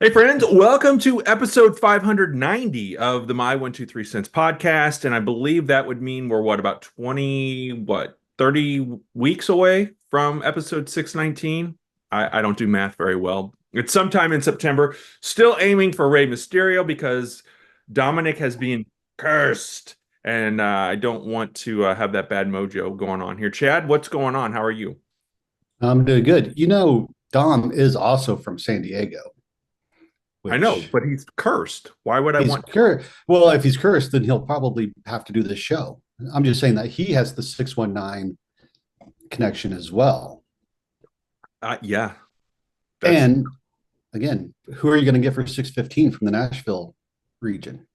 Hey friends, welcome to episode 590 of the My 123 Cents podcast. And I believe that would mean we're about 30 weeks away from episode 619. I don't do math very well. It's sometime in September. Still aiming for Rey Mysterio because Dominic has been cursed. And I don't want to have that bad mojo going on here. Chad, what's going on? How are you? I'm doing good. Dom is also from San Diego, I know, which but he's cursed. Why would I he's want? cursed. Well, if he's cursed, then he'll probably have to do this show. I'm just saying that he has the 619 connection as well. Yeah, that's And again, who are you going to get for 615 from the Nashville region?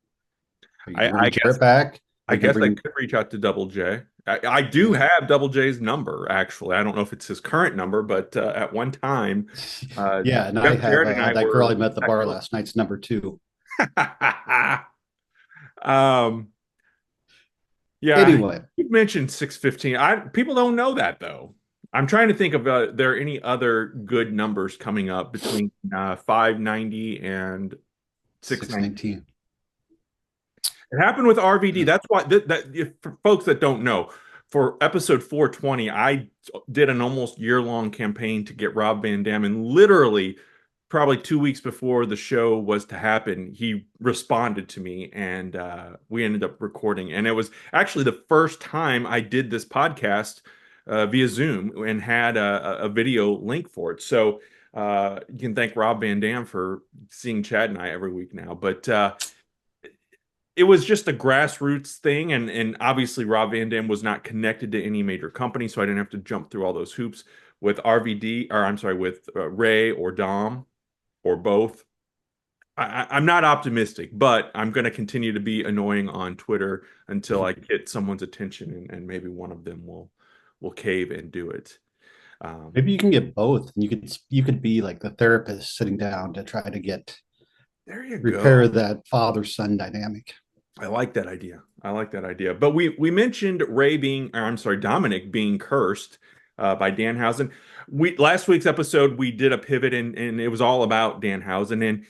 Are you going to I bring guess Jarrett back? Are I you going guess to I bring, could reach out to Double J. I do yeah. have Double J's number, actually. I don't know if it's his current number, but at one time, Yeah, and I Jeff have Jarrett and I that girl I were met at the bar texting. last night's number two. um, yeah, Anyway, you mentioned 615. People don't know that though. I'm trying to think of there are any other good numbers coming up between 590 and 619. 619. It happened with RVD. Yeah. That's why if, for folks that don't know, for episode 420, I did an almost year-long campaign to get Rob Van Dam, and literally, probably 2 weeks before the show was to happen, he responded to me, and we ended up recording. And it was actually the first time I did this podcast via Zoom and had a video link for it. So you can thank Rob Van Dam for seeing Chad and I every week now. But it was just a grassroots thing, and obviously Rob Van Dam was not connected to any major company, so I didn't have to jump through all those hoops with RVD, or I'm sorry, with Ray or Dom or both. I'm not optimistic, but I'm going to continue to be annoying on Twitter until I get someone's attention, and maybe one of them will cave and do it. Um, Maybe you can get both, and you could be like the therapist sitting down to try to get there you go. repair that father son dynamic. I like that idea. I like that idea. But we mentioned Ray being, or I'm sorry, Dominic being cursed by Danhausen. We last week's episode we did a pivot and it was all about Danhausen. And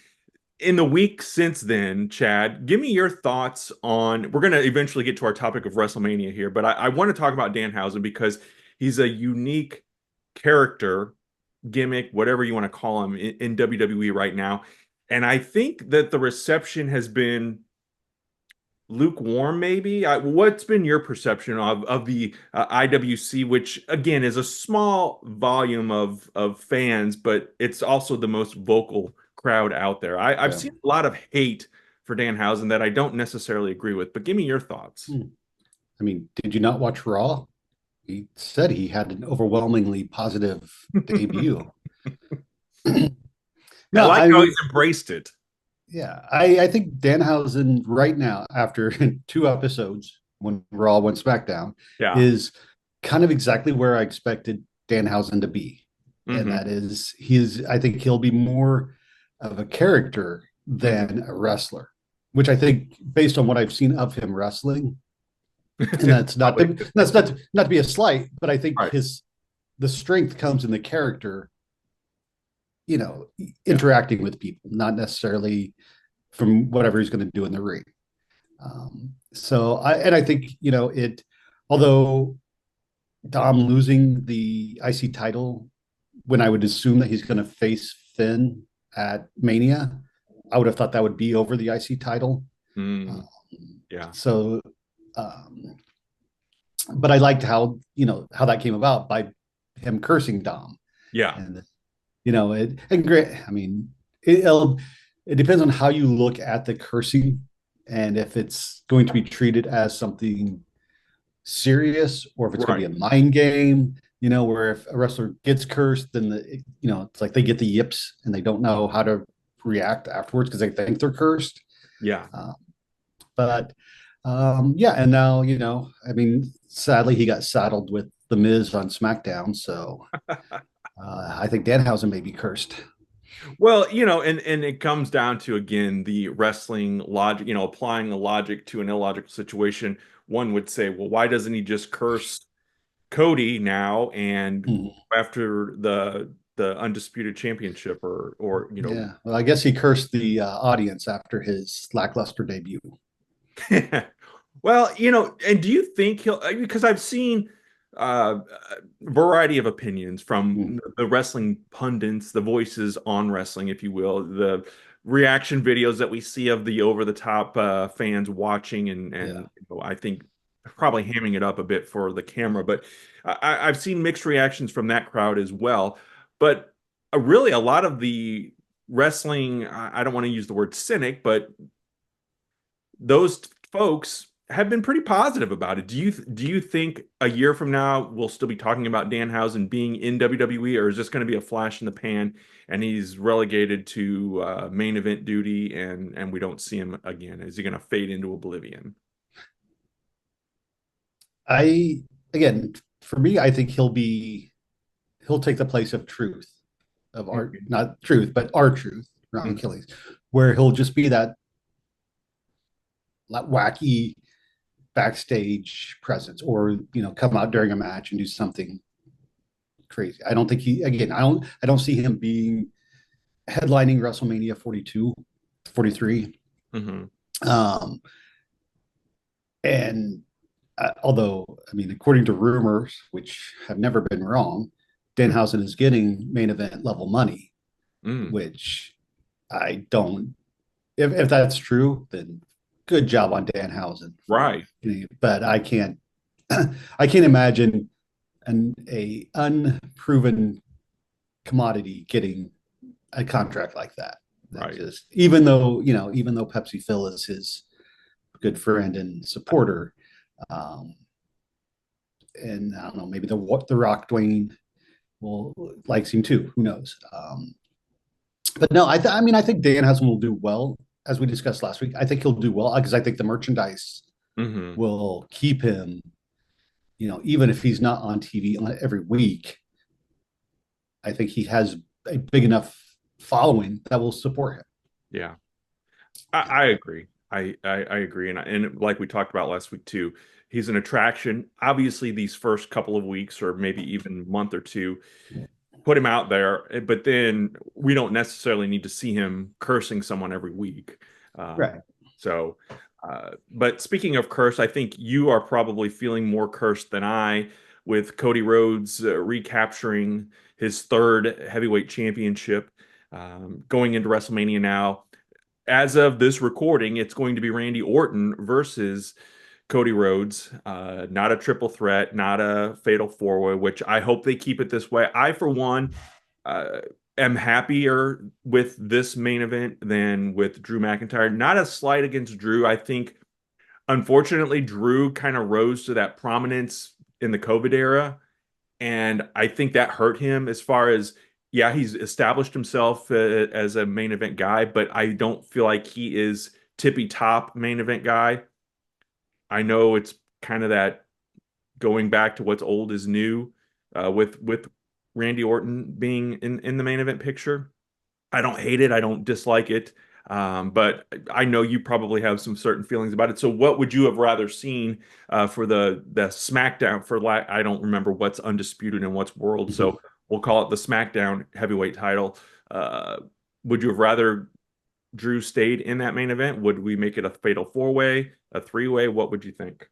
in the week since then, Chad, give me your thoughts on. We're going to eventually get to our topic of WrestleMania here, but I want to talk about Danhausen because he's a unique character, gimmick, whatever you want to call him in WWE right now. And I think that the reception has been lukewarm, maybe. What's been your perception of the IWC, which again is a small volume of fans, but it's also the most vocal crowd out there. I've Yeah. seen a lot of hate for Danhausen that I don't necessarily agree with, but give me your thoughts. Hmm. I mean, did you not watch Raw? He said he had an overwhelmingly positive debut. I No, like I how mean, he's embraced it. yeah, I think Danhausen right now, after two episodes when Raw went SmackDown, Yeah. is kind of exactly where I expected Danhausen to be. And Hmm. that is, I think he'll be more of a character Hmm. than a wrestler, which I think, based on what I've seen of him wrestling, and Probably. that's not to be a slight, but I think Right. the strength comes in the character, Yeah. interacting with people, not necessarily from whatever he's going to do in the ring. I think although Dom losing the IC title when I would assume that he's going to face Finn at Mania, I would have thought that would be over the IC title. Mm, Um, yeah. so, um, but I liked how that came about by him cursing Dom, Yeah. and and great. I mean, it depends on how you look at the cursing, and if it's going to be treated as something serious or if it's going Right. to be a mind game. Where if a wrestler gets cursed, then it's like they get the yips and they don't know how to react afterwards because they think they're cursed. Yeah. Uh, but yeah, and now I mean, sadly, he got saddled with the Miz on SmackDown, so I think Danhausen may be cursed. Well, and it comes down to again the wrestling logic, applying the logic to an illogical situation. One would say, well, why doesn't he just curse Cody now and Hmm. go after the undisputed championship, or Yeah. Well, I guess he cursed the audience after his lackluster debut. Well, and do you think he'll, because I've seen a variety of opinions Mm, from the wrestling pundits, the voices on wrestling, if you will, the reaction videos that we see of the over the top fans watching, and yeah. I think probably hamming it up a bit for the camera, but I've seen mixed reactions from that crowd as well. But really, a lot of the wrestling, I don't want to use the word cynic, but those folks have been pretty positive about it. Do you think a year from now we'll still be talking about Danhausen being in WWE, or is this going to be a flash in the pan and he's relegated to main event duty and we don't see him again? Is he going to fade into oblivion? I again, for me, I think he'll take the place of truth, of art, Okay. not truth, but our truth, Ron Mhm. Achilles, where he'll just be that wacky backstage presence, or come out during a match and do something crazy. I don't think he again. I don't see him being headlining WrestleMania 42, 43. Mhm. Um, and although, I mean, according to rumors, which have never been wrong, Danhausen is getting main event level money, Mm. which I don't. If that's true, then good job on Danhausen for. Right. But I can't. I can't imagine a unproven commodity getting a contract like that. That Right. just even though Pepsi Phil is his good friend and supporter, um, and I don't know, maybe the Rock Dwayne will likes him too. Who knows? But no, I mean, I think Danhausen will do well, as we discussed last week. I think he'll do well because I think the merchandise Mhm. will keep him. Even if he's not on TV every week, I think he has a big enough following that will support him. Yeah. I agree. I agree, and like we talked about last week too, he's an attraction. Obviously, these first couple of weeks, or maybe even month or two, put him out there, but then we don't necessarily need to see him cursing someone every week. Right. So, but speaking of curse, I think you are probably feeling more cursed than I, with Cody Rhodes recapturing his third heavyweight championship, going into WrestleMania now. As of this recording, it's going to be Randy Orton versus Cody Rhodes. Not a triple threat, not a fatal four-way, which I hope they keep it this way. I, for one, uh, am happier with this main event than with Drew McIntyre. Not a slight against Drew. I think, unfortunately, Drew kind of rose to that prominence in the COVID era, and I think that hurt him as far as, yeah, he's established himself as a main event guy, but I don't feel like he is tippy top main event guy. I know it's kind of that going back to what's old is new, with Randy Orton being in the main event picture. I don't hate it. I don't dislike it. But I know you probably have some certain feelings about it. So what would you have rather seen for the SmackDown, I don't remember what's undisputed and what's world. Mhm. So we'll call it the SmackDown heavyweight title. Uh, would you have rather Drew stayed in that main event? Would we make it a fatal four-way, a three-way? What would you think?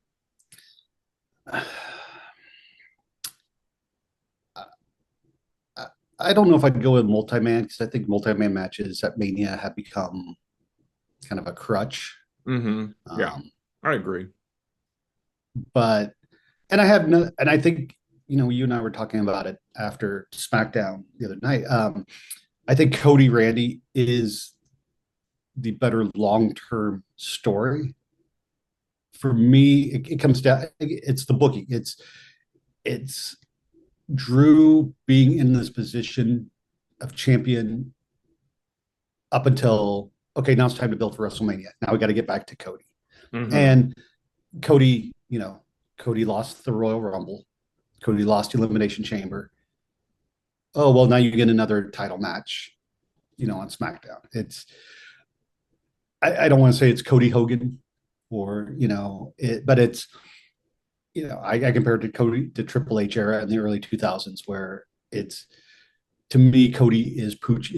I don't know if I'd go with multi-man because I think multi-man matches at Mania have become kind of a crutch. Yeah, Um, I agree. but and I have no, and I think you and I were talking about it after SmackDown the other night. I think Cody Randy is the better long-term story. For me, it comes down. It's the booking. It's Drew being in this position of champion up until, okay, now it's time to build for WrestleMania. Now we got to get back to Cody. Hmm. And Cody, Cody lost the Royal Rumble. Cody lost Elimination Chamber. Oh, well, now you get another title match, on SmackDown. I don't want to say it's Cody Hogan or, but it's, I compare it to Cody, to Triple H era in the early 2000s where it's to me, Cody is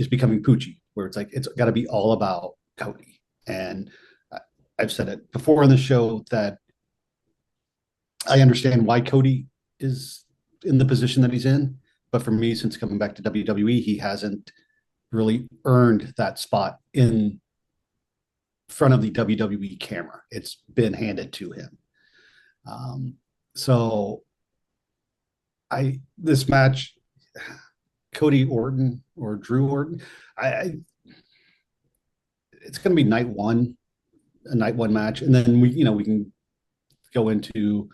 becoming Poochie, where it's like it's got to be all about Cody. And I've said it before on the show that I understand why Cody is in the position that he's in, but for me, since coming back to WWE, he hasn't really earned that spot in front of the WWE camera. It's been handed to him. So this match, Cody Orton or Drew Orton, it's going to be a night one match, and then we can go into,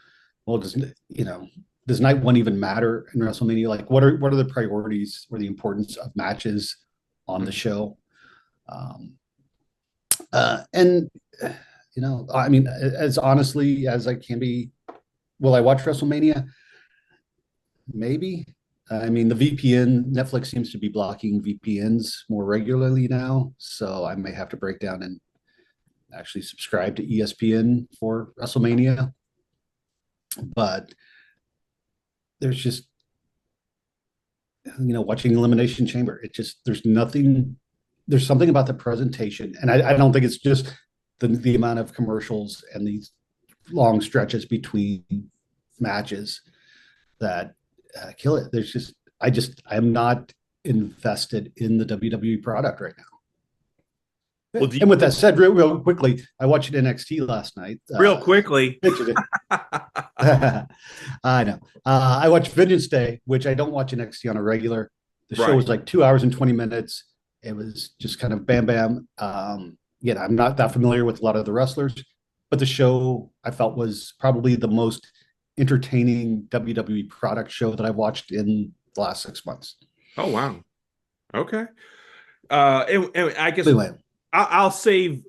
well, does night one even matter in WrestleMania? Like, what are the priorities or the importance of matches on the show? And I mean, as honestly as I can be, will I watch WrestleMania? Maybe. I mean, the VPN, Netflix seems to be blocking VPNs more regularly now, so I may have to break down and actually subscribe to ESPN for WrestleMania. But there's just, watching Elimination Chamber, there's something about the presentation. And I don't think it's just the amount of commercials and these long stretches between matches that kill it. I am not invested in the WWE product right now. Well, and with that said, real quickly, I watched NXT last night. Real quickly. I know. I watched Vengeance Day, which I don't watch NXT on a regular. The show was like 2 hours and 20 minutes. It was just kind of bam, bam. I'm not that familiar with a lot of the wrestlers, but the show I felt was probably the most entertaining WWE product show that I've watched in the last 6 months. Oh, wow. Okay. And I guess anyway, I'll save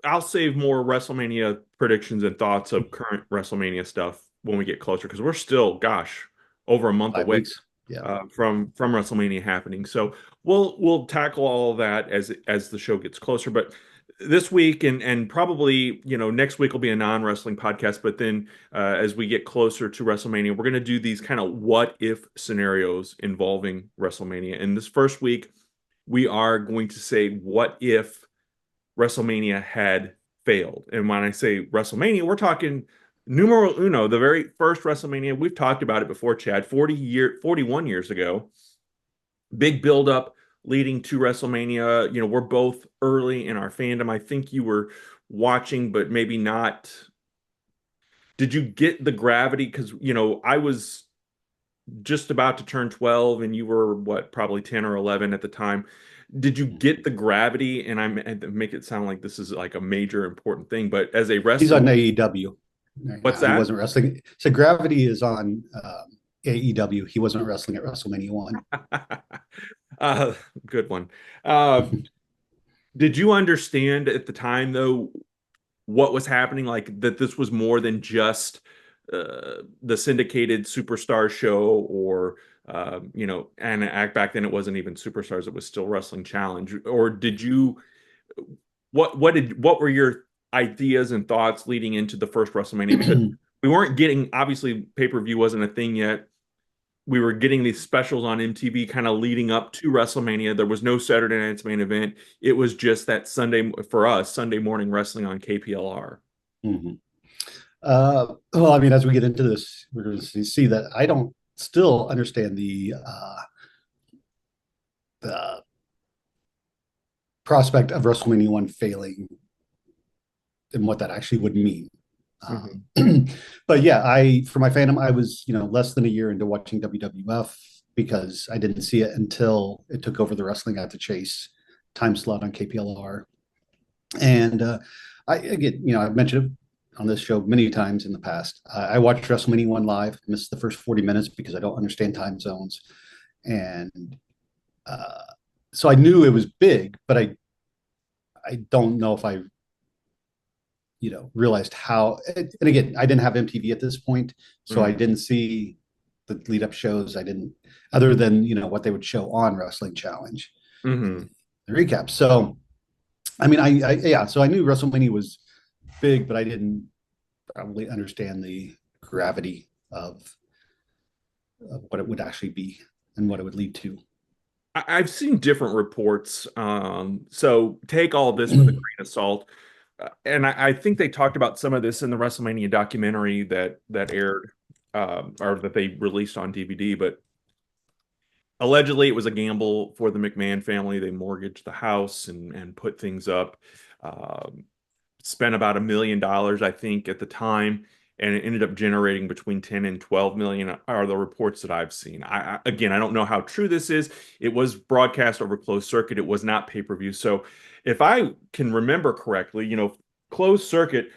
more WrestleMania predictions and thoughts of current WrestleMania stuff when we get closer, because we're still, over a month away from WrestleMania happening. So we'll tackle all of that as the show gets closer. But this week and probably next week will be a non-wrestling podcast. But then as we get closer to WrestleMania, we're going to do these kind of what if scenarios involving WrestleMania. And this first week, we are going to say what if WrestleMania had failed. And when I say WrestleMania, we're talking numero uno, the very first WrestleMania. We've talked about it before, Chad, 41 years ago. Big buildup leading to WrestleMania. We're both early in our fandom. I think you were watching, but maybe not. Did you get the gravity? Because, I was just about to turn 12 and you were probably 10 or 11 at the time. Did you get the gravity? And I make it sound like this is like a major important thing, but as a wrestler, he's on AEW. What's that? He wasn't wrestling. So Gravity is on AEW. He wasn't wrestling at WrestleMania 1. Good one. Did you understand at the time, though, what was happening? Like that this was more than just the syndicated superstar show, or and back then it wasn't even Superstars; it was still Wrestling Challenge. Or did you? What were your ideas and thoughts leading into the first WrestleMania? Because we weren't getting, obviously, pay-per-view wasn't a thing yet. We were getting these specials on MTV kind of leading up to WrestleMania. There was no Saturday Night's Main Event. It was just that Sunday, for us, Sunday morning wrestling on KPLR. Mm-hmm. Well, I mean, as we get into this, we're going to see that I don't still understand the prospect of WrestleMania 1 failing and what that actually would mean. But yeah, for my fandom, I was, less than a year into watching WWF because I didn't see it until it took over the Wrestling at the Chase time slot on KPLR. And I've mentioned it on this show many times in the past. I watched WrestleMania 1 live, missed the first 40 minutes because I don't understand time zones. And so I knew it was big, but I don't know if I realized how, and again, I didn't have MTV at this point, so I didn't see the lead up shows. I didn't, other than, what they would show on Wrestling Challenge, the recap. So, I mean, so I knew WrestleMania was big, but I didn't probably understand the gravity of what it would actually be and what it would lead to. I've seen different reports. So take all of this with a grain of salt. And I think they talked about some of this in the WrestleMania documentary that aired, or that they released on DVD. But allegedly, it was a gamble for the McMahon family. They mortgaged the house and put things up. Um, Spent about $1 million, I think, at the time, and it ended up generating between 10 and 12 million are the reports that I've seen. Again, I don't know how true this is. It was broadcast over closed circuit. It was not pay-per-view. So if I can remember correctly, closed circuit,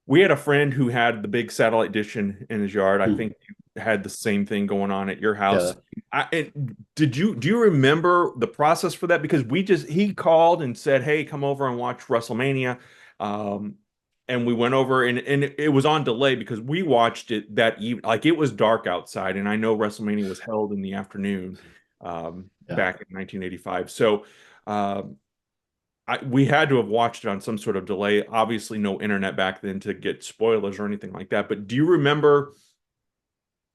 we had a friend who had the big satellite dish in his yard. I think you had the same thing going on at your house. Yeah. Do you remember the process for that? Because he called and said, "Hey, come over and watch WrestleMania." Um, and we went over, and it was on delay because we watched it that evening. Like, it was dark outside, and I know WrestleMania was held in the afternoon, Yeah. back in 1985. So, um, we had to have watched it on some sort of delay. Obviously, no internet back then to get spoilers or anything like that. But do you remember,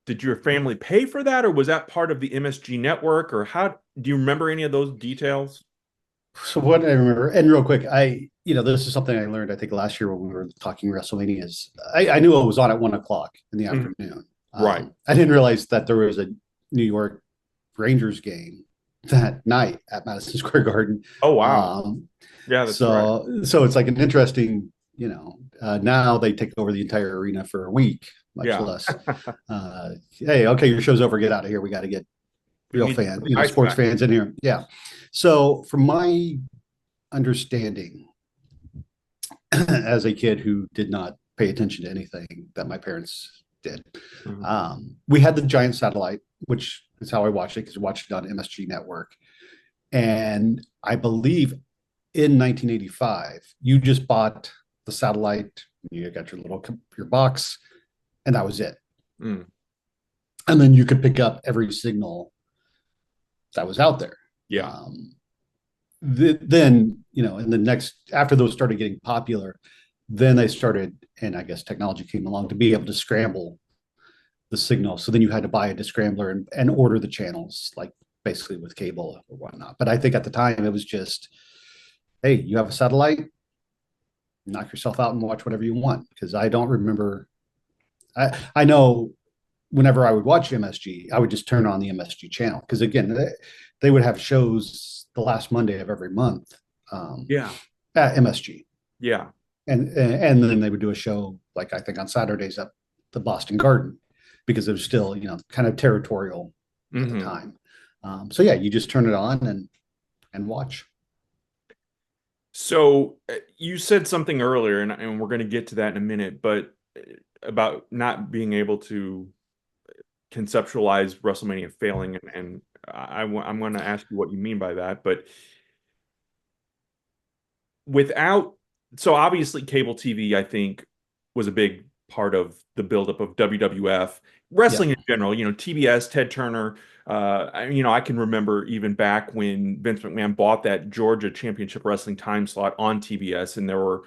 did your family pay for that, or was that part of the MSG network, or how do you remember any of those details? So what I remember, and real quick, this is something I learned, I think last year when we were talking WrestleMania is I knew it was on at 1 o'clock in the Mhm. afternoon. Right. I didn't realize that there was a New York Rangers game that night at Madison Square Garden. Oh, wow. Um, Yeah, that's right. so it's like an interesting, now they take over the entire arena for a week, much Yeah. less, hey, okay, your show's over, get out of here. We got to get We real need to put fan, the ice sports back. fans in here. Yeah. So from my understanding, as a kid who did not pay attention to anything that my parents did, Mhm. we had the giant satellite, which is how I watched it because I watched it on MSG Network. And I believe in 1985, you just bought the satellite, you got your box, and that was it. Mm. And then you could pick up every signal that was out there. Yeah. Um, then, in the next, after those started getting popular, then they started, and I guess technology came along to be able to scramble the signal. So then you had to buy a descrambler and order the channels, like basically with cable or whatnot. But I think at the time it was just, hey, you have a satellite, knock yourself out and watch whatever you want. Because I don't remember. I know whenever I would watch MSG, I would just turn on the MSG channel because again, they would have shows the last Monday of every month, um, Yeah. at MSG, Yeah. and then they would do a show like I think on Saturdays at the Boston Garden because it was still kind of territorial at the Hmm. time. So yeah, you just turn it on and watch. So, you said something earlier, and we're going to get to that in a minute, but about not being able to conceptualize WrestleMania failing, and I'm going to ask you what you mean by that. But without, so obviously cable TV, I think, was a big part of the buildup of WWF, Yeah. wrestling in general. TBS, Ted Turner. I can remember even back when Vince McMahon bought that Georgia Championship Wrestling time slot on TBS, and there were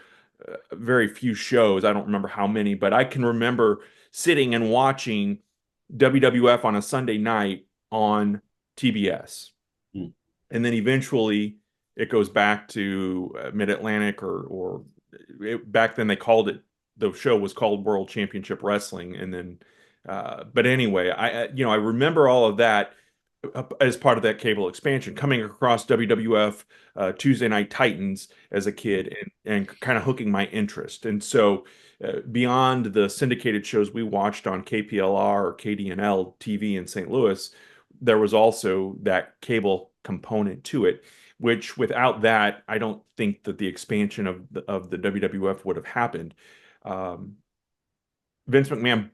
very few shows. I don't remember how many, but I can remember sitting and watching WWF on a Sunday night on TBS. Mm. And then eventually it goes back to Mid-Atlantic, back then they called it, the show was called World Championship Wrestling. And then, but anyway, I remember all of that as part of that cable expansion, coming across WWF Tuesday Night Titans as a kid, and kind of hooking my interest. And so, beyond the syndicated shows we watched on KPLR or KDNL TV in St. Louis, there was also that cable component to it, which without that, I don't think that the expansion of the WWF would have happened. Um, Vince McMahon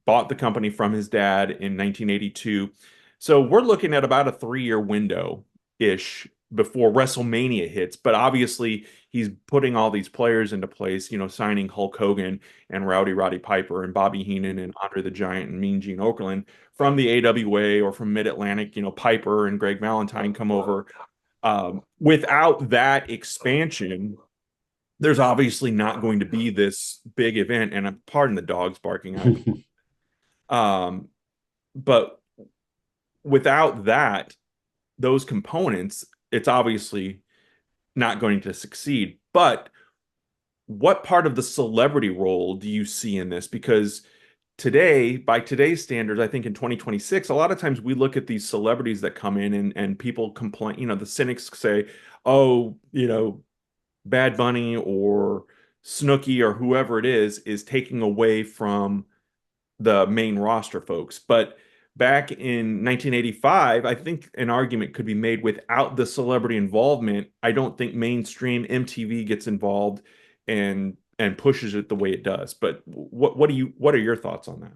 bought the company from his dad in 1982. So we're looking at about a 3-year window ish before WrestleMania hits. But obviously, he's putting all these players into place, signing Hulk Hogan and Roddy Piper and Bobby Heenan and Andre the Giant and Mean Gene Okerlund from the AWA or from Mid Atlantic. Piper and Greg Valentine come over. Without that expansion, there's obviously not going to be this big event. And pardon the dogs barking. Um, but without that, those components, it's obviously not going to succeed. But what part of the celebrity role do you see in this? Because today, by today's standards, I think in 2026, a lot of times we look at these celebrities that come in and people complain, the cynics say, oh, Bad Bunny or Snooki or whoever it is taking away from the main roster folks. But back in 1985, I think an argument could be made without the celebrity involvement. I don't think mainstream MTV gets involved and pushes it the way it does. But what are your thoughts on that?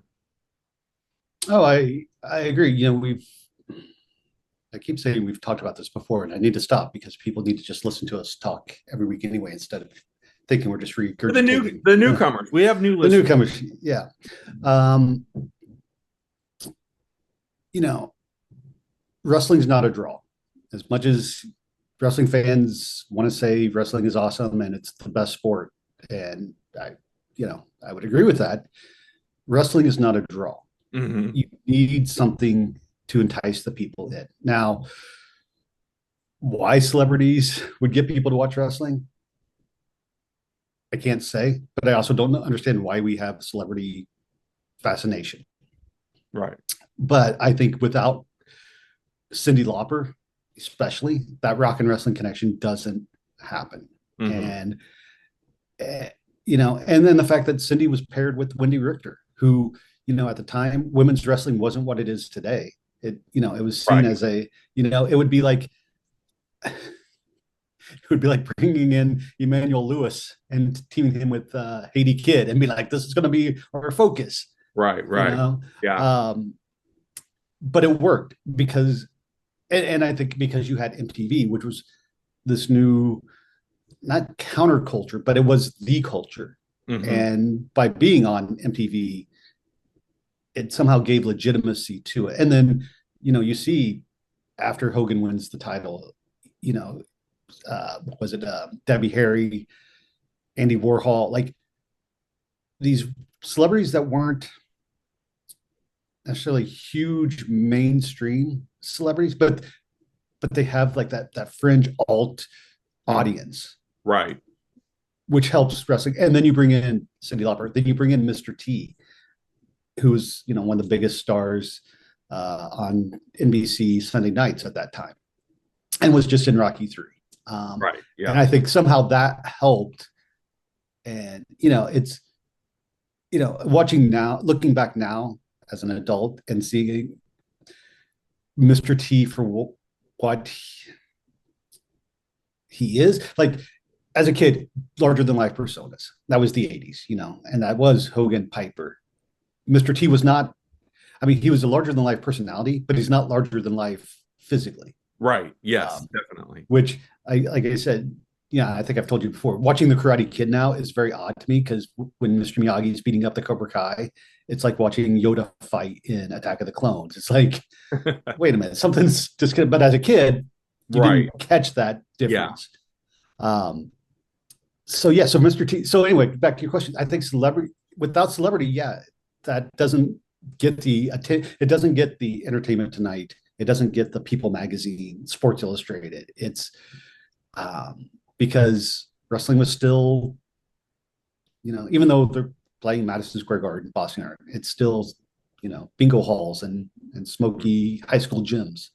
Oh, I agree. I keep saying we've talked about this before, and I need to stop because people need to just listen to us talk every week anyway, instead of thinking we're just For the regurgitating. newcomers, we have new The listeners. newcomers, yeah. Um, you know, Wrestling's not a draw. As much as wrestling fans want to say wrestling is awesome and it's the best sport, and I would agree with that. Wrestling is not a draw. Hmm. You need something to entice the people in. Now, why celebrities would get people to watch wrestling, I can't say, but I also don't understand why we have celebrity fascination. Right. But I think without Cyndi Lauper, especially, that rock and wrestling connection doesn't happen. Hmm. And and then the fact that Cindy was paired with Wendy Richter, who, at the time, women's wrestling wasn't what it is today. It was seen Right. as it would be like bringing in Emmanuel Lewis and teaming him with Haiti Kidd and be like, this is going to be our focus, Right. you Right. know. Yeah. But it worked because, and I think because you had MTV, which was this new, not counterculture, but it was the culture. Hmm. And by being on MTV, it somehow gave legitimacy to it. And then, you see after Hogan wins the title, was it Debbie Harry, Andy Warhol, like these celebrities that weren't necessarily huge mainstream celebrities, but they have like that fringe alt audience, Right. which helps wrestling. And then you bring in Cyndi Lauper, then you bring in Mr. T, who's one of the biggest stars on NBC Sunday nights at that time, and was just in Rocky 3. Right. And Yeah. I think somehow that helped. And it's watching now, looking back now as an adult and seeing Mr. T for what he is like as a kid, larger than life personas. That was the 80s, and that was Hogan, Piper. Mr. T was not, I mean, he was a larger than life personality, but he's not larger than life physically. Right. Yes, Um, definitely. which like I said, yeah, I think I've told you before. Watching the Karate Kid now is very odd to me because when Mr. Miyagi is beating up the Cobra Kai, it's like watching Yoda fight in Attack of the Clones. It's like, wait a minute, something's just good. But as a kid, you Right. didn't catch that Yeah. difference. Um, so yeah, so Mr. T. So anyway, back to your question. I think celebrity without celebrity, yeah, that doesn't get the it doesn't get the Entertainment Tonight. It doesn't get the People Magazine, Sports Illustrated. It's because wrestling was still, even though they're playing Madison Square Garden, Boston Art, it's still, bingo halls and smoky high school gyms.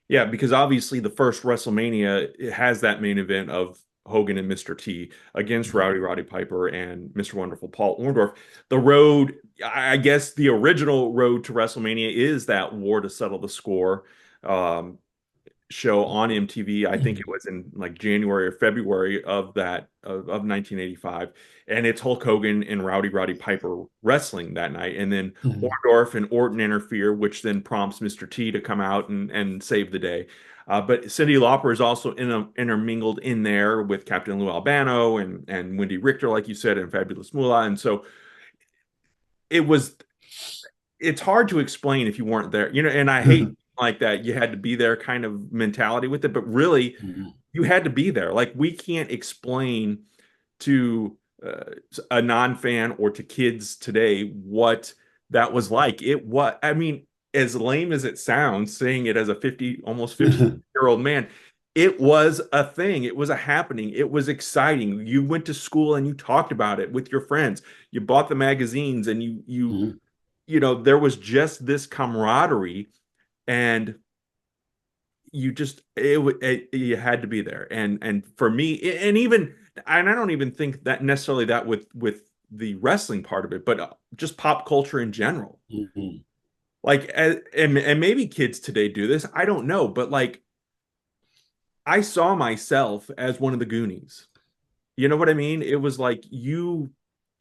Yeah, because obviously the first WrestleMania it has that main event of Hogan and Mr. T against Roddy Piper and Mr. Wonderful Paul Orndorff. The road, I guess the original road to WrestleMania is that War to Settle the Score um, show on MTV. I think it was in like January or February of 1985, and it's Hulk Hogan and Roddy Piper wrestling that night, and then Mhm. Orndorff and Orton interfere, which then prompts Mr. T to come out and save the day. But Cyndi Lauper is also intermingled in there with Captain Lou Albano and Wendy Richter, like you said, and Fabulous Moolah, and so it was it's hard to explain if you weren't there, and I hate like that you had to be there kind of mentality with it, but really you had to be there. Like we can't explain to a non-fan or to kids today what that was like. I mean, as lame as it sounds, saying it as a 50, almost 50-year-old man, it was a thing. It was a happening. It was exciting. You went to school and you talked about it with your friends. You bought the magazines and Mhm. there was just this camaraderie, and you just you had to be there. And for me, and I don't even think that necessarily that with the wrestling part of it, but just pop culture in general. Mhm. Like, and maybe kids today do this, I don't know, but like I saw myself as one of the Goonies. You know what I mean? It was like you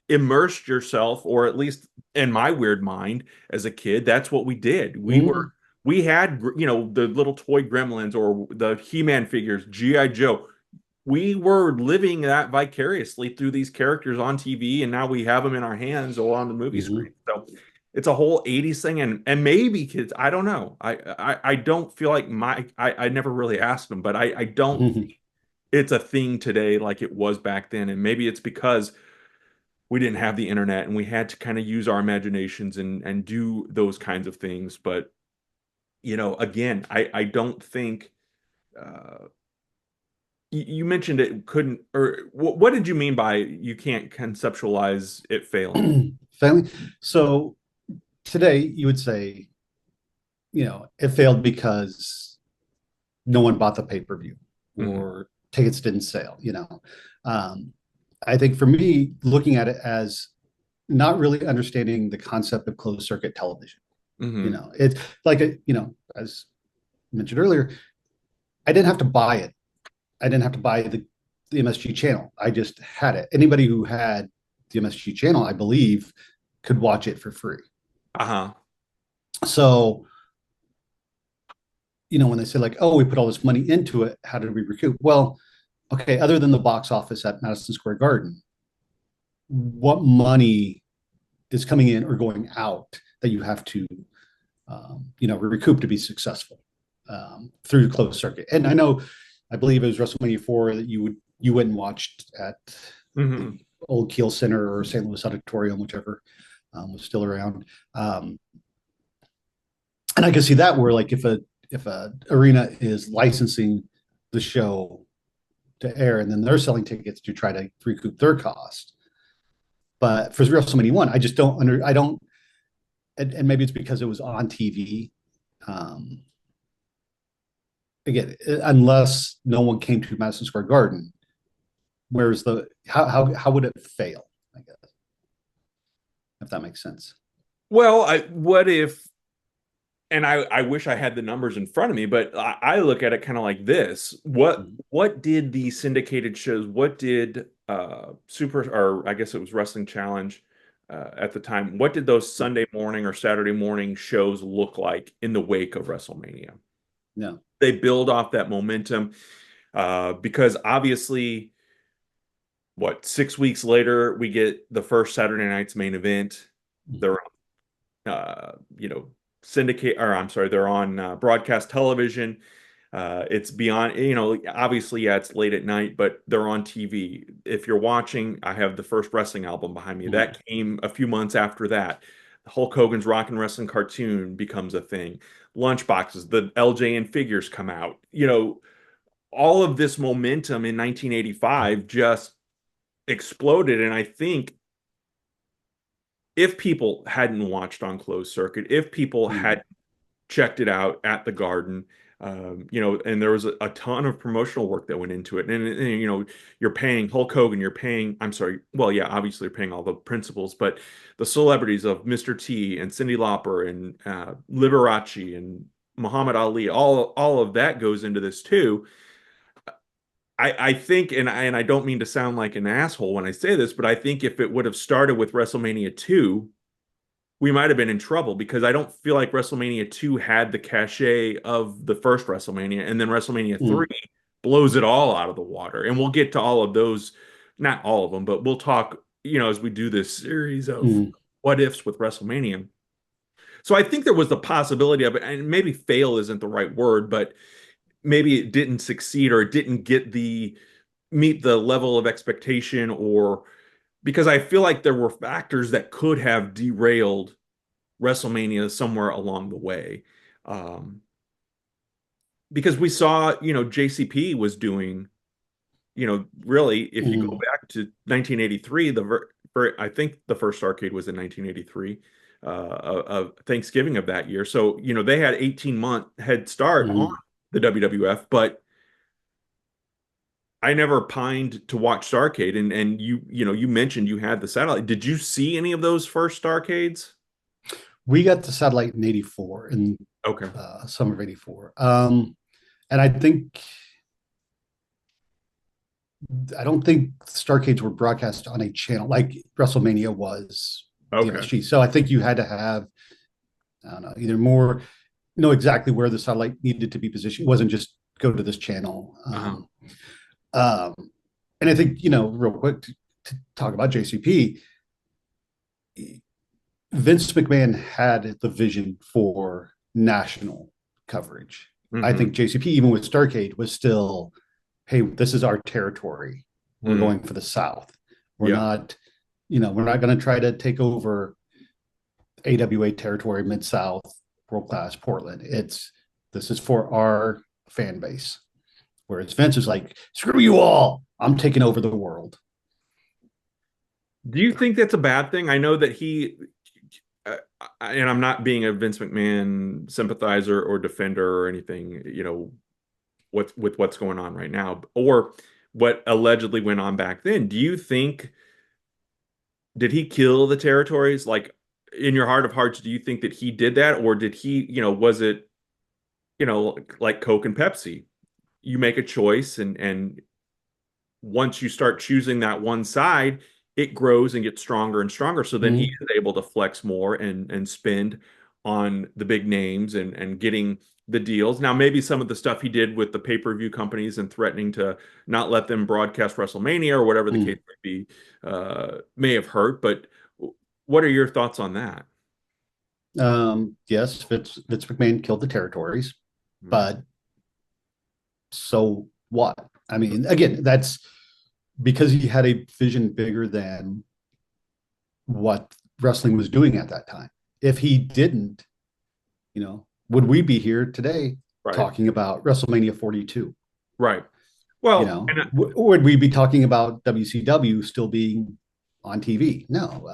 immersed yourself, or at least in my weird mind as a kid, that's what we did. Mhm. We had, the little toy gremlins or the He-Man figures, G.I. Joe. We were living that vicariously through these characters on TV, and now we have them in our hands or on the movie Mhm. screen. So it's a whole 80s thing, and maybe kids, I don't know. I don't feel like I never really asked them, but I don't Mhm. think it's a thing today like it was back then. And maybe it's because we didn't have the internet and we had to kind of use our imaginations and do those kinds of things. But again, I don't think uh, you mentioned it couldn't, or what did you mean by you can't conceptualize it failing? Family. So today you would say, it failed because no one bought the pay-per-view Hmm. or tickets didn't sell. Um, I think for me, looking at it as not really understanding the concept of closed circuit television. Hmm. It's like as mentioned earlier, I didn't have to buy it. I didn't have to buy the MSG channel. I just had it. Anybody who had the MSG channel, I believe, could watch it for free. Uh-huh. So, when they say like, "Oh, we put all this money into it, how did we recoup?" Well, okay, other than the box office at Madison Square Garden, what money is coming in or going out that you have to, recoup to be successful through closed circuit? And I believe it was WrestleMania 4 that you went and watched at Hmm. the old Kiel Center or St. Louis Auditorium, whichever was still around. And I can see that where like if a arena is licensing the show to air and then they're selling tickets to try to recoup their cost. But for WrestleMania 1, I just I don't, and maybe it's because it was on TV. Um, Again, unless no one came to Madison Square Garden, where's the how would it fail? I guess if that makes sense. Well, what if, and I wish I had the numbers in front of me, but I look at it kind of like this. What did the syndicated shows, what did Super, or I guess it was Wrestling Challenge at the time, what did those Sunday morning or Saturday morning shows look like in the wake of WrestleMania? No. They build off that momentum because obviously, what, 6 weeks later, we get the first Saturday night's main event. They're syndicate, or I'm sorry, they're on broadcast television. It's beyond, obviously, yeah, it's late at night, but they're on TV. If you're watching, I have the first wrestling album behind me. Mm-hmm. That came a few months after that. Hulk Hogan's Rock and Wrestling cartoon becomes a thing. Lunchboxes, the LJN figures come out. All of this momentum in 1985 just exploded. And I think if people hadn't watched on closed circuit, if people Mm-hmm. had checked it out at the Garden, and there was a ton of promotional work that went into it. And you're paying Hulk Hogan, you're paying, I'm sorry, well, yeah, obviously you're paying all the principals, but the celebrities of Mr. T and Cyndi Lauper and Liberace and Muhammad Ali, all of that goes into this too. I think, and I don't mean to sound like an asshole when I say this, but I think if it would have started with WrestleMania 2, we might have been in trouble because I don't feel like WrestleMania 2 had the cachet of the first WrestleMania, and then WrestleMania Mm-hmm. 3 blows it all out of the water. And we'll get to all of those, not all of them, but we'll talk, as we do this series of Mm-hmm. what ifs with WrestleMania. So I think there was the possibility of it, and maybe fail isn't the right word, but maybe it didn't succeed or it didn't meet the level of expectation, or because I feel like there were factors that could have derailed WrestleMania somewhere along the way. Um, because we saw, JCP was doing, really, if you go Mhm. back to 1983, I think the first Starcade was in 1983, of Thanksgiving of that year. So, they had 18-month head start on Mhm. the WWF, but I never pined to watch Starcade. And you mentioned you had the satellite. Did you see any of those first Starcades? We got the satellite in '84, in Okay. summer of '84. And I don't think Starcades were broadcast on a channel like WrestleMania was the Okay. MSG. So I think you had to have, I don't know, either more know exactly where the satellite needed to be positioned. It wasn't just go to this channel. Uh-huh. Um, and I think, real quick to talk about JCP, Vince McMahon had the vision for national coverage. I Hmm. think JCP, even with Starcade, was still, hey, this is our territory. We're Hmm. going for the South. We're Yeah. not, we're not going to try to take over AWA territory, Mid South, world class Portland. This is for our fan base. Whereas Vince is like, screw you all. I'm taking over the world. Do you think that's a bad thing? I know that uh, and I'm not being a Vince McMahon sympathizer or defender or anything, what's going on right now, or what allegedly went on back then. Do you think, did he kill the territories? Like, in your heart of hearts, do you think that he did that, or did he, was it, like Coke and Pepsi? You make a choice, and once you start choosing that one side, it grows and gets stronger and stronger. So then he Mm-hmm. is able to flex more and spend on the big names and getting the deals. Now, maybe some of the stuff he did with the pay-per-view companies and threatening to not let them broadcast WrestleMania or whatever the case may be, may have hurt. But what are your thoughts on that? Yes, Vince McMahon killed the territories, Mhm. but so what? I mean, again, that's because he had a vision bigger than what wrestling was doing at that time. If he didn't, would we be here today Right. talking about WrestleMania 42? Right. Well, and Would we be talking about WCW still being on TV? No.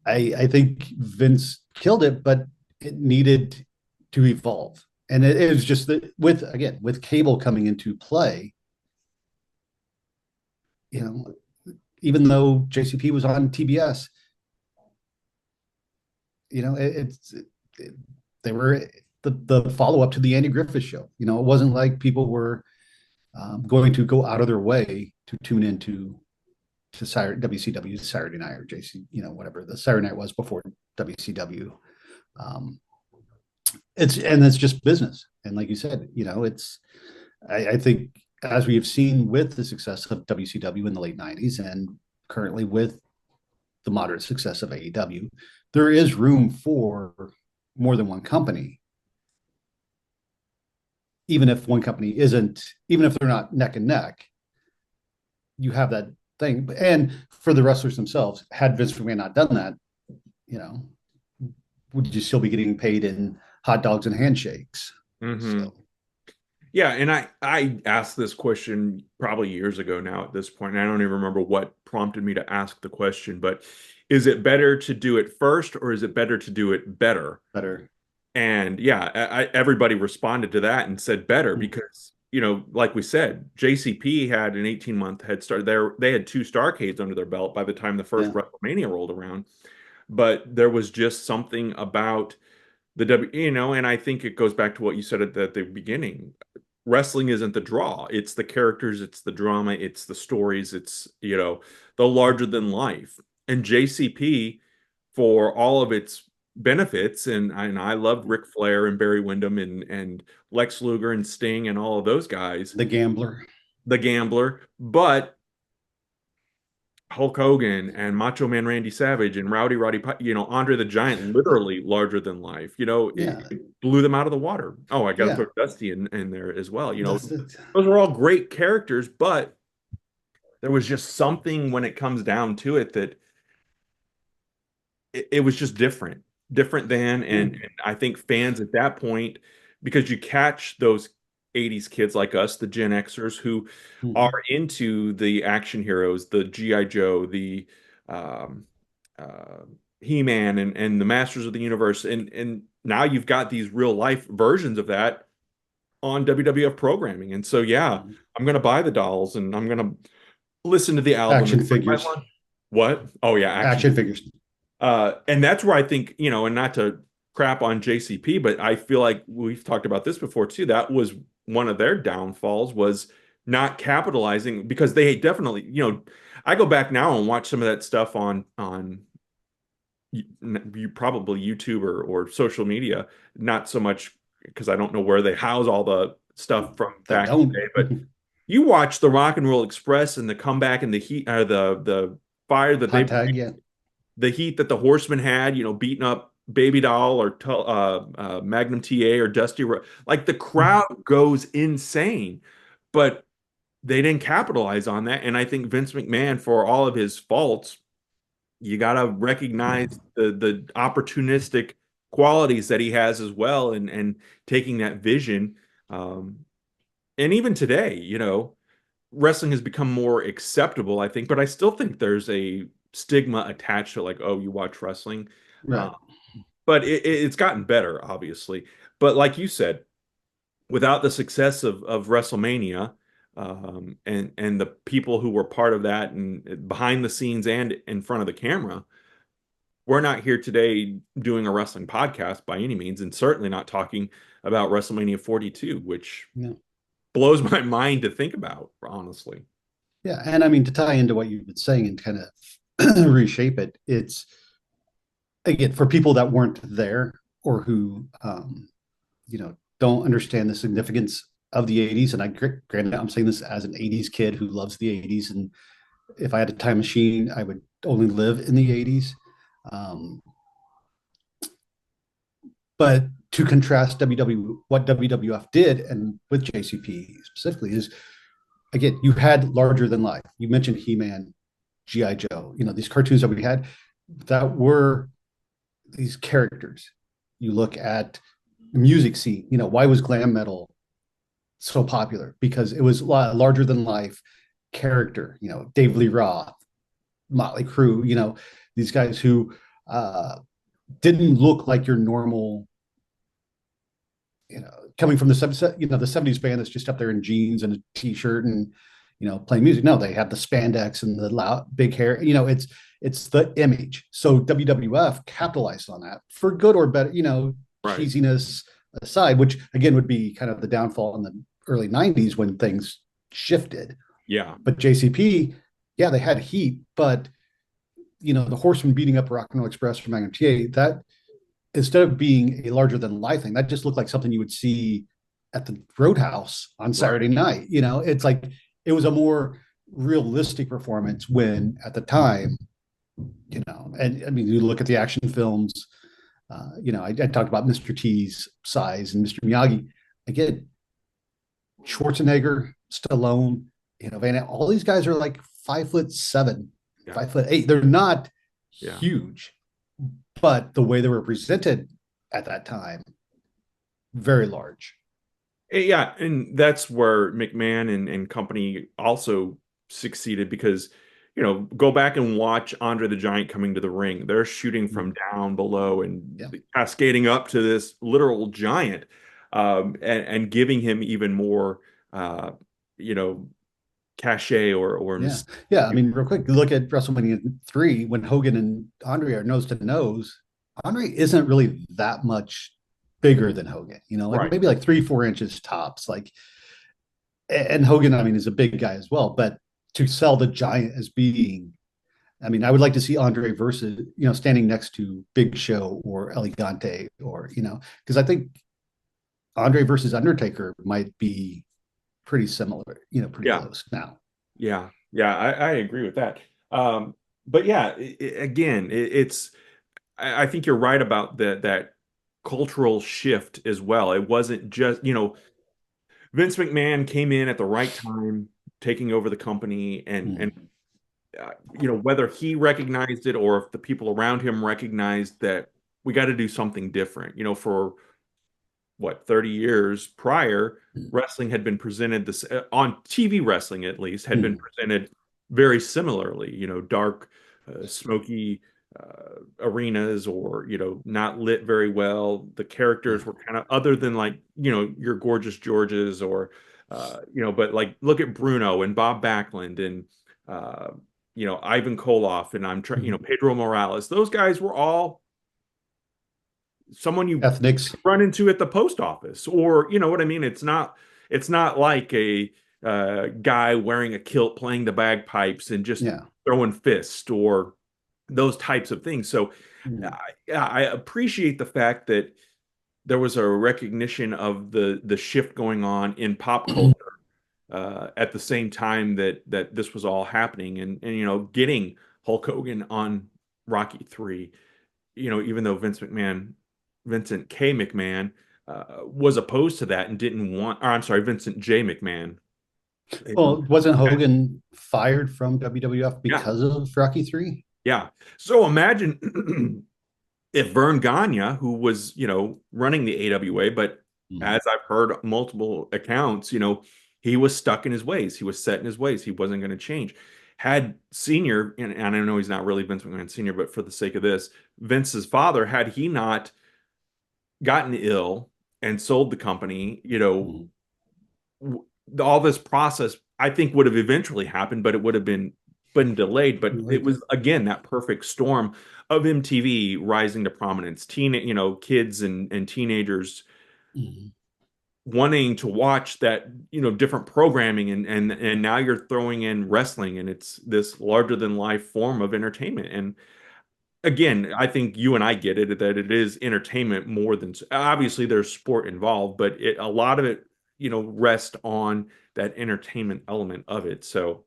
I think Vince killed it, but it needed to evolve. And it was just that with cable coming into play, you know, even though JCP was on TBS, it's they were the follow up to the Andy Griffith show. It wasn't like people were going to go out of their way to tune into to WCW Saturday Night or JC, whatever the Saturday Night was before WCW. Um, it's just business, and like you said, it's I think as we have seen with the success of WCW in the late '90s and currently with the moderate success of AEW, there is room for more than one company, even if one company isn't, even if they're not neck and neck. You have that thing, and for the wrestlers themselves, had Vince McMahon not done that, you know, would you still be getting paid in hot dogs and handshakes? hmm So yeah, and I asked this question probably years ago now at this point, and I don't even remember what prompted me to ask the question, but is it better to do it first or is it better to do it better? better. And yeah, everybody responded to that and said better because, like we said, JCP had an 18-month head start. They had two Starcades under their belt by the time the first Yeah. WrestleMania rolled around. But there was just something about the and I think it goes back to what you said at the beginning. Wrestling isn't the draw. It's the characters, it's the drama, it's the stories, it's, the larger than life. And JCP, for all of its benefits, and I loved Ric Flair and Barry Windham and Lex Luger and Sting and all of those guys, The Gambler. the Gambler, but Hulk Hogan and Macho Man Randy Savage and Roddy, Andre the Giant, literally larger than life. Yeah. It blew them out of the water. Oh, I got to Yeah. throw Dusty in there as well. That's it. Those are all great characters, but there was just something when it comes down to it that it was just different. different than, Yeah. and I think fans at that point, because you catch those 80s kids like us, the Gen Xers who are Mhm. into the action heroes, the GI Joe, the um, uh, He-Man, and the Masters of the Universe, and now you've got these real life versions of that on WWF programming. And so yeah, Mhm. I'm gonna buy the dolls and I'm gonna listen to the album Action and bring my figures. lunch. What? Oh yeah, action. Action figures. And that's where I think, and not to crap on JCP, but I feel like we've talked about this before too. That was one of their downfalls, was not capitalizing, because they definitely, I go back now and watch some of that stuff on you probably YouTube or social media, not so much because I don't know where they house all the stuff from They back in the don't. day, but you watch the Rock and Roll Express and the comeback and the heat, the fire that they, Hot tag, yeah. the heat that the Horsemen had, beating up Baby Doll or Magnum TA or Dusty. Like the crowd goes insane, but they didn't capitalize on that. And I think Vince McMahon, for all of his faults, you got to recognize the opportunistic qualities that he has as well, and taking that vision. Um, and even today, wrestling has become more acceptable, I think, but I still think there's a stigma attached to, like, oh, you watch wrestling. Uh, Right. but it's gotten better, obviously. But like you said, without the success of WrestleMania, and the people who were part of that and behind the scenes and in front of the camera, we're not here today doing a wrestling podcast by any means, and certainly not talking about WrestleMania 42, which Yeah. blows my mind to think about, honestly. Yeah. And I mean, to tie into what you've been saying and kind of reshape it, it's again for people that weren't there or who don't understand the significance of the 80s. And I granted, I'm saying this as an 80s kid who loves the 80s. And if I had a time machine, I would only live in the 80s. Um, but to contrast what WWF did and with JCP specifically is, again, you had larger than life. You mentioned He-Man, GI Joe, these cartoons that we had that were these characters. You look at the music scene, why was glam metal so popular? Because it was a lot larger than life character, Dave Lee Roth, Motley Crue, these guys who uh, didn't look like your normal, coming from the 70s band that's just up there in jeans and a t-shirt and, playing music. No, they have the spandex and the loud big hair, it's the image. So WWF capitalized on that for good or better, Right. cheesiness aside, which again would be kind of the downfall in the early 90s when things shifted. Yeah. But JCP, yeah, they had heat, but the Horseman beating up Rock and Roll Express from Magnum TA, that instead of being a larger than life thing, that just looked like something you would see at the Roadhouse on Right. Saturday night. It's like it was a more realistic performance when at the time, and I mean, you look at the action films, I talked about Mr. T's size and Mr. Miyagi. Again, Schwarzenegger, Stallone, Van, all these guys are like 5'7", Yeah. 5'8". They're not Yeah. huge, but the way they were presented at that time, very large. Yeah, and that's where McMahon and company also succeeded, because, go back and watch Andre the Giant coming to the ring. They're shooting from down below Yeah. and cascading up to this literal giant, and giving him even more, you know, cachet or Yeah. Yeah. I mean, real quick, look at WrestleMania 3 when Hogan and Andre are nose to nose. Andre isn't really that much bigger than Hogan, like Right. maybe like 3-4 inches tops. Like, and Hogan, I mean, is a big guy as well. But to sell the giant as being, I mean, I would like to see Andre versus, standing next to Big Show or Elegante or, because I think Andre versus Undertaker might be pretty similar, pretty Yeah. close now. Yeah. Yeah. I agree with that. But yeah, again, it's, I think you're right about that cultural shift as well. It wasn't just, Vince McMahon came in at the right time, taking over the company, and Mm. whether he recognized it or if the people around him recognized that we got to do something different. For what, 30 years prior, wrestling had been presented this on TV wrestling, at least, had been presented very similarly, dark, smoky arenas, or, not lit very well. The characters were kind of, other than like, your Gorgeous Georges, or, but like, look at Bruno and Bob Backlund and, Ivan Koloff, and I'm trying, Pedro Morales. Those guys were all someone you Ethnics. run into at the post office, or you know what I mean. It's not like a guy wearing a kilt playing the bagpipes and just Yeah. throwing fists, or those types of things. So Mm. I appreciate the fact that there was a recognition of the shift going on in pop culture at the same time that this was all happening, and getting Hulk Hogan on Rocky 3, even though Vincent K. McMahon, was opposed to that and didn't want, or I'm sorry, Vincent J. McMahon. Well, wasn't Hogan fired from WWF Yeah, because of Rocky 3? yeah. So imagine if Vern Gagne, who was, running the AWA, but Mm. as I've heard multiple accounts, he was stuck in his ways. He was set in his ways. He wasn't going to change. Had Senior, and I know he's not really Vince McMahon Senior, but for the sake of this, Vince's father, had he not gotten ill and sold the company, Mm. all this process, I think, would have eventually happened, but it would have been delayed. But it was, again, that perfect storm of MTV rising to prominence, kids and teenagers Mm. wanting to watch that, different programming, and now you're throwing in wrestling, and it's this larger than life form of entertainment. And again, I think you and I get it, that it is entertainment more than, obviously there's sport involved, but a lot of it, rest on that entertainment element of it. So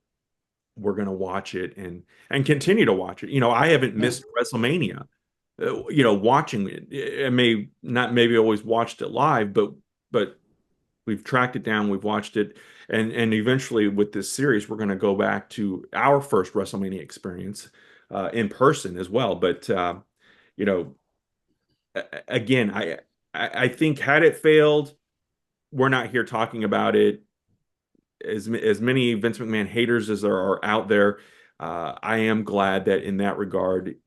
we're going to watch it and continue to watch it. I haven't Yeah. missed WrestleMania. Watching it. I may not maybe always watched it live, but we've tracked it down, we've watched it, and eventually with this series, we're going to go back to our first WrestleMania experience in person as well. But you know, again, I think had it failed, we're not here talking about it. As many Vince McMahon haters as there are out there, I am glad that in that regard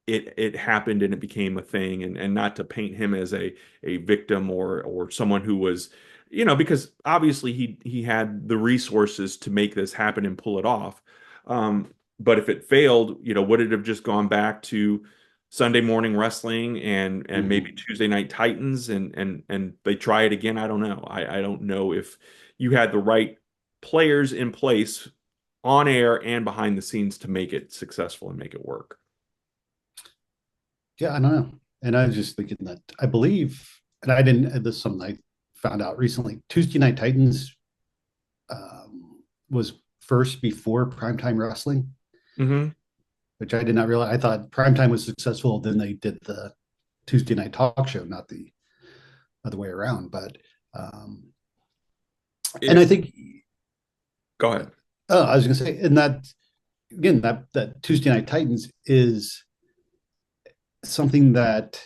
it happened and it became a thing, and not to paint him as a victim, or someone who was, because obviously he had the resources to make this happen and pull it off. But if it failed, would it have just gone back to Sunday morning wrestling and maybe Mm. Tuesday night Titans, and they try it again? I don't know. I don't know if you had the right players in place on air and behind the scenes to make it successful and make it work. Yeah, I don't know. And I was just thinking that I believe, and I didn't, this is something I found out recently. Tuesday Night Titans was first before primetime wrestling, Hmm. which I did not realize. I thought primetime was successful, then they did the Tuesday night talk show, not the other way around. But and I It, think, go ahead. I was going to say, and that again, that Tuesday Night Titans is something that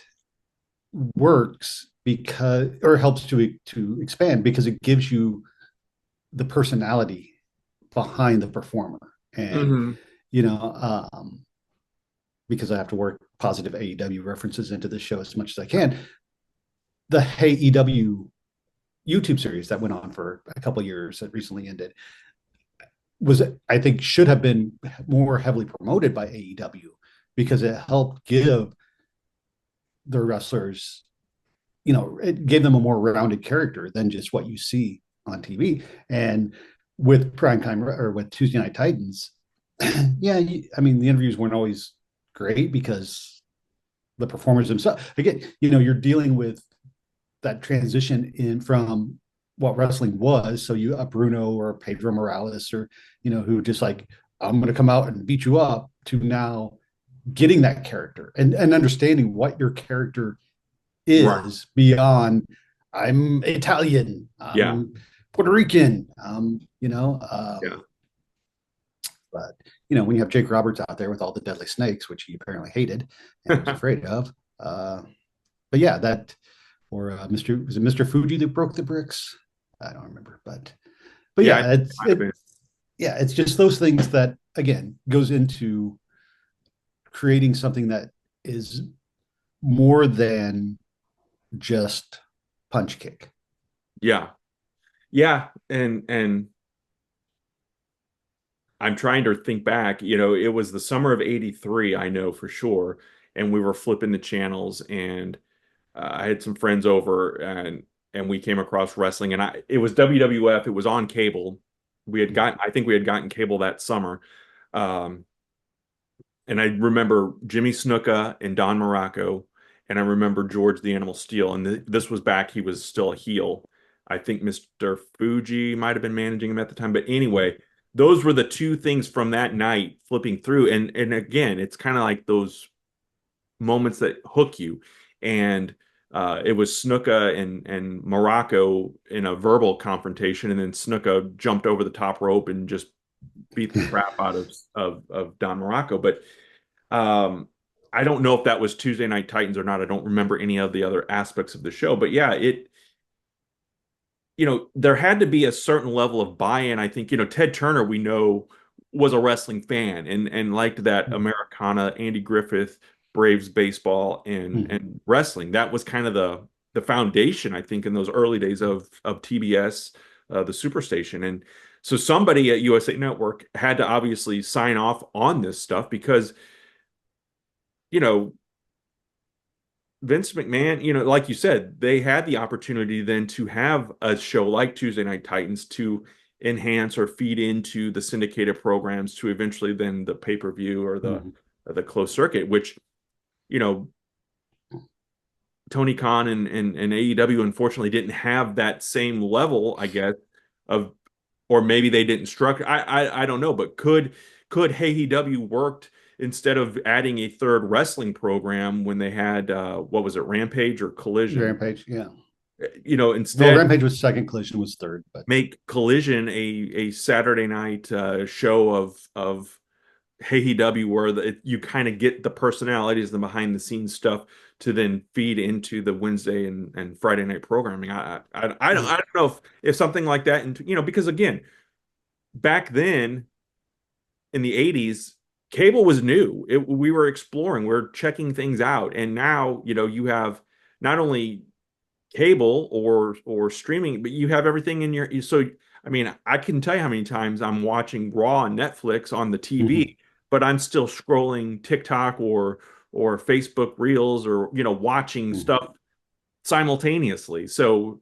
works because, or helps to expand, because it gives you the personality behind the performer. And Hmm. you know because I have to work positive AEW references into this show as much as I can, the Hey EW YouTube series that went on for a couple of years that recently ended was, I think, should have been more heavily promoted by AEW, because it helped give the wrestlers, it gave them a more rounded character than just what you see on TV. And with primetime, or with Tuesday Night Titans, yeah, I mean, the interviews weren't always great because the performers themselves, again, you're dealing with that transition in from what wrestling was. So you, a Bruno or a Pedro Morales, or, who just like, I'm going to come out and beat you up, to now getting that character and understanding what your character Right. is beyond, I'm Italian, Yeah. I'm Puerto Rican, Yeah. but when you have Jake Roberts out there with all the deadly snakes, which he apparently hated and was afraid of, Uh, but yeah, that or Mr. Was it Mr. Fuji that broke the bricks? I don't remember, but Yeah, it yeah, it's might have been. yeah, it's just those things that again goes into creating something that is more than just punch kick. Yeah. Yeah, and I'm trying to think back, it was the summer of 83, I know for sure, and we were flipping the channels and I had some friends over and we came across wrestling and it was WWF, it was on cable. I think we had gotten cable that summer. Um, and I remember Jimmy Snuka and Don Morocco, and I remember George the Animal Steel. And this was back, he was still a heel. I think Mr. Fuji might have been managing him at the time. But anyway, those were the two things from that night flipping through. And again, it's kind of like those moments that hook you. And it was Snuka and Morocco in a verbal confrontation, and then Snuka jumped over the top rope and just beat the crap out of Don Morocco. But um, I don't know if that was Tuesday Night Titans or not. I don't remember any of the other aspects of the show. But yeah, there had to be a certain level of buy-in. I think, Ted Turner, we know, was a wrestling fan and liked that Americana, Andy Griffith, Braves baseball and wrestling. That was kind of the foundation, I think, in those early days of TBS, the Superstation. And so somebody at USA Network had to obviously sign off on this stuff because, you know, Vince McMahon, like you said, they had the opportunity then to have a show like Tuesday Night Titans to enhance or feed into the syndicated programs to eventually then the pay-per-view or the closed circuit, which, you know, Tony Khan and AEW unfortunately didn't have that same level, I guess, of or maybe they didn't structure. I don't know, but could AEW worked instead of adding a third wrestling program when they had what was it, Rampage or Collision? Rampage, yeah. Well, Instead Rampage was second, Collision was third, but make Collision a Saturday night show of AEW where you kind of get the personalities, the behind the scenes stuff to then feed into the Wednesday and Friday night programming. I don't know if something like that, and because again, back then in the 80s, cable was new. We were exploring, we're checking things out, and now you have not only cable or streaming, but you have everything in your so I mean, I can tell you how many times I'm watching Raw on Netflix on the TV, but I'm still scrolling TikTok or Facebook Reels or watching stuff simultaneously. So,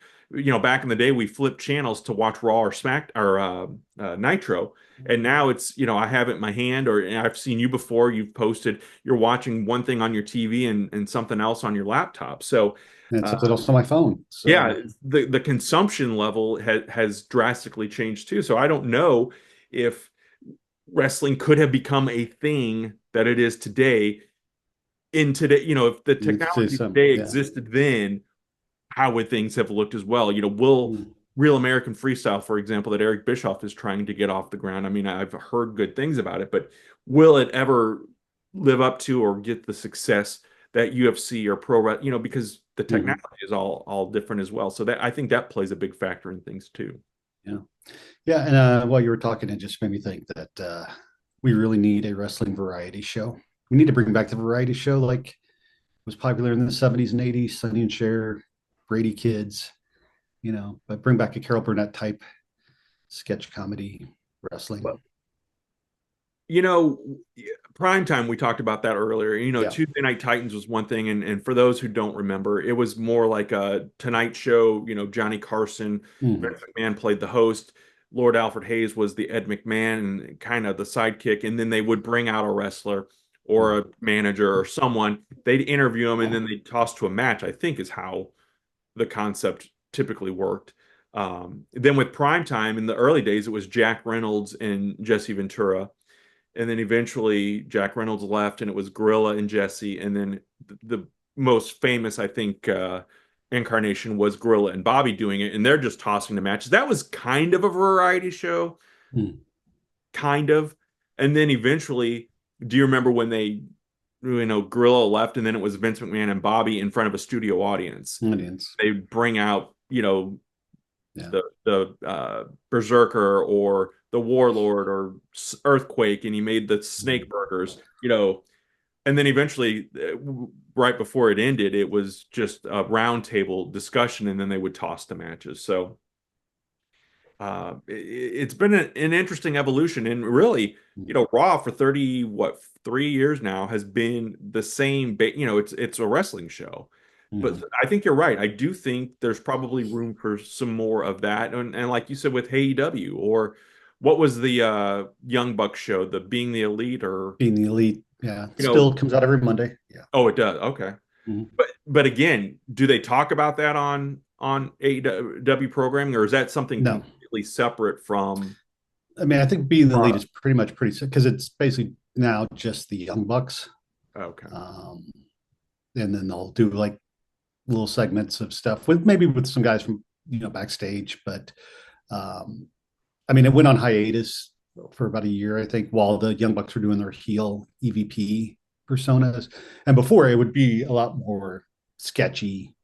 back in the day, we flipped channels to watch Raw or Smack or Nitro, and now it's I have it in my hand, or I've seen you before. You've posted you're watching one thing on your TV and something else on your laptop. So, and something uh, else on my phone. yeah, So the consumption level has drastically changed too. So I don't know if wrestling could have become a thing that it is today. In today, if the it's say technology some, today yeah. existed then, how would things have looked as well? Will Real American Freestyle, for example, that Eric Bischoff is trying to get off the ground? I mean, I've heard good things about it, but will it ever live up to or get the success that UFC or because the Mhm. technology is all different as well. So that I think that plays a big factor in things too. Yeah. Yeah. And while you were talking, it just made me think that we really need a wrestling variety show. We need to bring back the variety show like was popular in the 70s and 80s, Sonny and Cher, Brady Kids, but bring back a Carol Burnett type sketch comedy wrestling. Well, You know, prime time, we talked about that earlier. Yeah. Tuesday Night Titans was one thing, and for those who don't remember, it was more like a Tonight Show. Johnny Carson, Mhm. Vince McMahon played the host. Lord Alfred Hayes was the Ed McMahon and kind of the sidekick, and then they would bring out a wrestler or a manager or someone. They'd interview him, and then they'd toss to a match. I think is how the concept typically worked. Then with prime time in the early days, it was Jack Reynolds and Jesse Ventura, and then eventually Jack Reynolds left, and it was Gorilla and Jesse, and then the most famous, I think, incarnation was Gorilla and Bobby doing it, and they're just tossing the matches. That was kind of a variety show, Mhm. kind of, and then eventually, do you remember when they Gorilla left, and then it was Vince McMahon and Bobby in front of a studio audience. Audience. They bring out, Yeah. the Berserker or the Warlord or Earthquake, and he made the snake burgers, and then eventually, right before it ended, it was just a roundtable discussion, and then they would toss the matches. So it's been an interesting evolution, and really, Raw for 3 years now has been the same. It's a wrestling show, but Mhm. I think you're right. I do think there's probably room for some more of that, and like you said with AEW, or what was the Young Bucks show, the Being the Elite, or Being the elite. Yeah. It you know, still comes out every Monday. Yeah. oh, it does. Okay, Mhm. but again, do they talk about that on AEW programming, or is that something No. completely separate from? I mean, I think being the lead Product. is pretty much pretty because it's basically now just the Young Bucks. Okay. Um, and then they'll do like little segments of stuff with maybe with some guys from backstage. But um, I mean, it went on hiatus for about a year, I think, while the Young Bucks were doing their heel EVP personas. And before, it would be a lot more sketchy,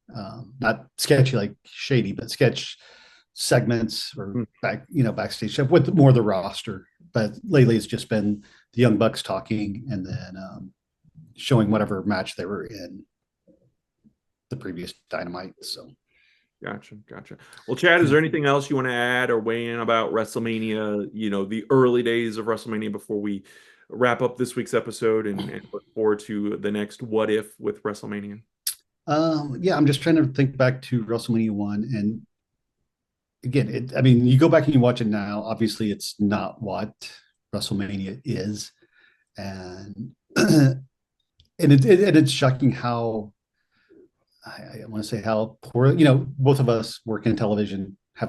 not sketchy like shady, but sketch segments or Hmm. backstage stuff with more of the roster. But lately, it's just been the Young Bucks talking and then showing whatever match they were in the previous Dynamite. So Gotcha. Well, Chad, is there anything else you want to add or weigh in about WrestleMania, the early days of WrestleMania before we wrap up this week's episode and look forward to the next What If with WrestleMania? yeah, I'm just trying to think back to WrestleMania 1. And again, I mean, you go back and you watch it now, obviously it's not what WrestleMania is. And and it's shocking how I want to say how poor, both of us work in television, have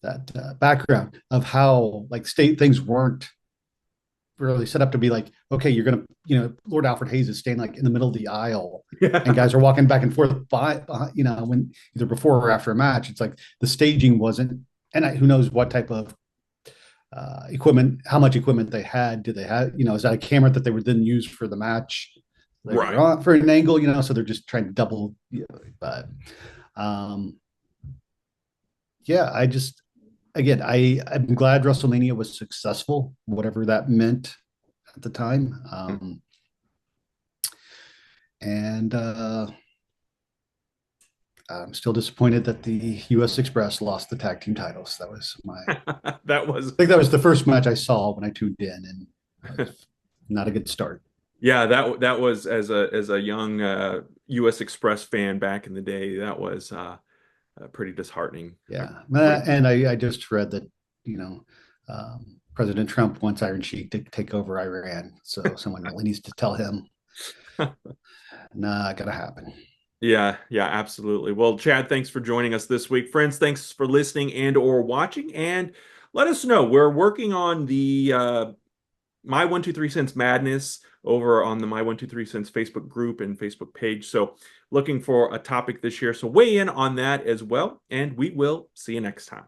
that background of how like state things weren't really set up to be like, okay, you're gonna, Lord Alfred Hayes is staying like in the middle of the aisle, and Yeah. guys are walking back and forth by when either before or after a match. It's like the staging wasn't, and who knows what type of equipment, how much equipment they had. Do they have, is that a camera that they would then use for the match later Right. on for an angle? So they're just trying to double. But um, yeah, I just again, I'm glad WrestleMania was successful, whatever that meant at the time. And I'm still disappointed that the U.S. Express lost the tag team titles. That was That I was think that was the first match I saw when I tuned in, and it was not a good start. yeah, that was as a young US Express fan back in the day, that was pretty disheartening. Yeah, Pretty and I just read that President Trump wants Iron Sheik to take over Iran, so someone really needs to tell him, not gonna happen. Yeah, absolutely. Well, Chad, thanks for joining us this week. Friends, thanks for listening and or watching. And let us know. We're working on the My 123 Cents Madness over on the My 123 Cents Facebook group and Facebook page. So looking for a topic this year. So weigh in on that as well. And we will see you next time.